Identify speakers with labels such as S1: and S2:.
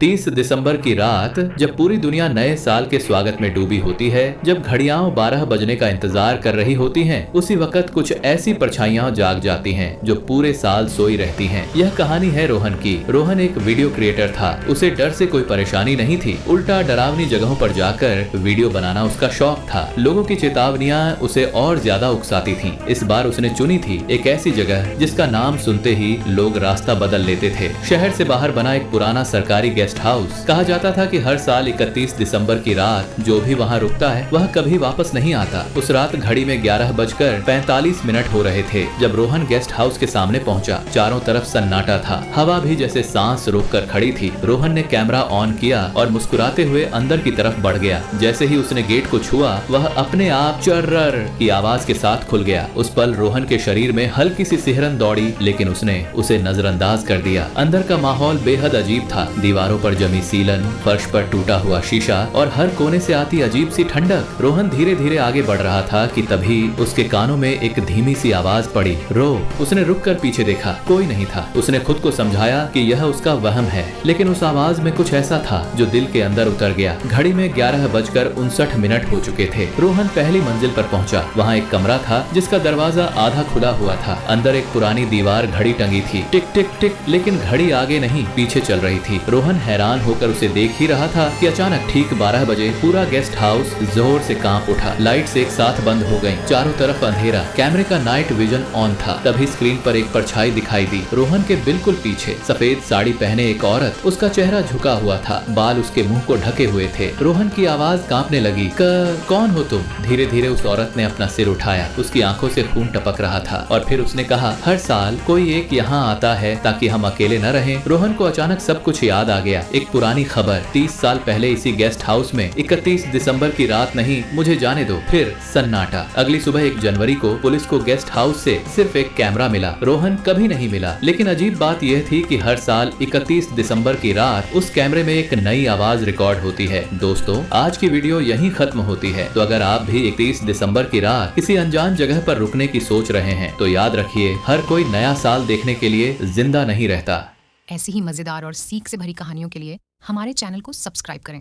S1: 30 दिसंबर की रात जब पूरी दुनिया नए साल के स्वागत में डूबी होती है, जब घड़ियां 12 बजने का इंतजार कर रही होती हैं, उसी वक्त कुछ ऐसी परछाइयां जाग जाती हैं जो पूरे साल सोई रहती हैं। यह कहानी है रोहन की। रोहन एक वीडियो क्रिएटर था। उसे डर से कोई परेशानी नहीं थी, उल्टा डरावनी जगहों पर जाकर वीडियो बनाना उसका शौक था। लोगों की चेतावनियां उसे और ज्यादा उकसाती थीं। इस बार उसने चुनी थी एक ऐसी जगह जिसका नाम सुनते ही लोग रास्ता बदल लेते थे। शहर से बाहर बना एक पुराना सरकारी गेस्ट हाउस। कहा जाता था कि हर साल 31 दिसंबर की रात जो भी वहाँ रुकता है वह कभी वापस नहीं आता। उस रात घड़ी में 11:45 हो रहे थे जब रोहन गेस्ट हाउस के सामने पहुंचा। चारों तरफ सन्नाटा था, हवा भी जैसे सांस रोककर खड़ी थी। रोहन ने कैमरा ऑन किया और मुस्कुराते हुए अंदर की तरफ बढ़ गया। जैसे ही उसने गेट को छुआ, वह अपने आप चर्रर की आवाज के साथ खुल गया। उस पल रोहन के शरीर में हल्की सी सिहरन दौड़ी, लेकिन उसने उसे नजरअंदाज कर दिया। अंदर का माहौल बेहद अजीब था। दीवारों पर जमी सीलन, फर्श पर टूटा हुआ शीशा और हर कोने से आती अजीब सी ठंडक। रोहन धीरे धीरे आगे बढ़ रहा था कि तभी उसके कानों में एक धीमी सी आवाज पड़ी, रो। उसने रुक कर पीछे देखा, कोई नहीं था। उसने खुद को समझाया कि यह उसका वहम है, लेकिन उस आवाज में कुछ ऐसा था जो दिल के अंदर उतर गया। घड़ी में 11:59 हो चुके थे। रोहन पहली मंजिल पर पहुंचा। वहाँ एक कमरा था जिसका दरवाजा आधा खुला हुआ था। अंदर एक पुरानी दीवार घड़ी टंगी थी, टिक टिक टिक, लेकिन घड़ी आगे नहीं पीछे चल रही थी। रोहन हैरान होकर उसे देख ही रहा था कि अचानक ठीक 12 बजे पूरा गेस्ट हाउस जोर से कांप उठा। लाइट्स एक साथ बंद हो गईं। चारों तरफ अंधेरा। कैमरे का नाइट विजन ऑन था। तभी स्क्रीन पर एक परछाई दिखाई दी। रोहन के बिल्कुल पीछे सफेद साड़ी पहने एक औरत। उसका चेहरा झुका हुआ था, बाल उसके मुंह को ढके हुए थे। रोहन की आवाज कांपने लगी, कौन हो तुम? धीरे धीरे उस औरत ने अपना सिर उठाया। उसकी आंखों से खून टपक रहा था और फिर उसने कहा, हर साल कोई एक यहाँ आता है ताकि हम अकेले न रहें। रोहन को अचानक सब कुछ याद आ गया। एक पुरानी खबर, 30 साल पहले इसी गेस्ट हाउस में 31 दिसंबर की रात नहीं, मुझे जाने दो। फिर सन्नाटा। अगली सुबह 1 जनवरी को पुलिस को गेस्ट हाउस से सिर्फ एक कैमरा मिला। रोहन कभी नहीं मिला। लेकिन अजीब बात यह थी कि हर साल 31 दिसंबर की रात उस कैमरे में एक नई आवाज रिकॉर्ड होती है। दोस्तों, आज की वीडियो यहीं खत्म होती है। तो अगर आप भी 31 दिसंबर की रात किसी अनजान जगह पर रुकने की सोच रहे हैं तो याद रखिए, हर कोई नया साल देखने के लिए जिंदा नहीं रहता।
S2: ऐसी ही मजेदार और सीख से भरी कहानियों के लिए हमारे चैनल को सब्सक्राइब करें।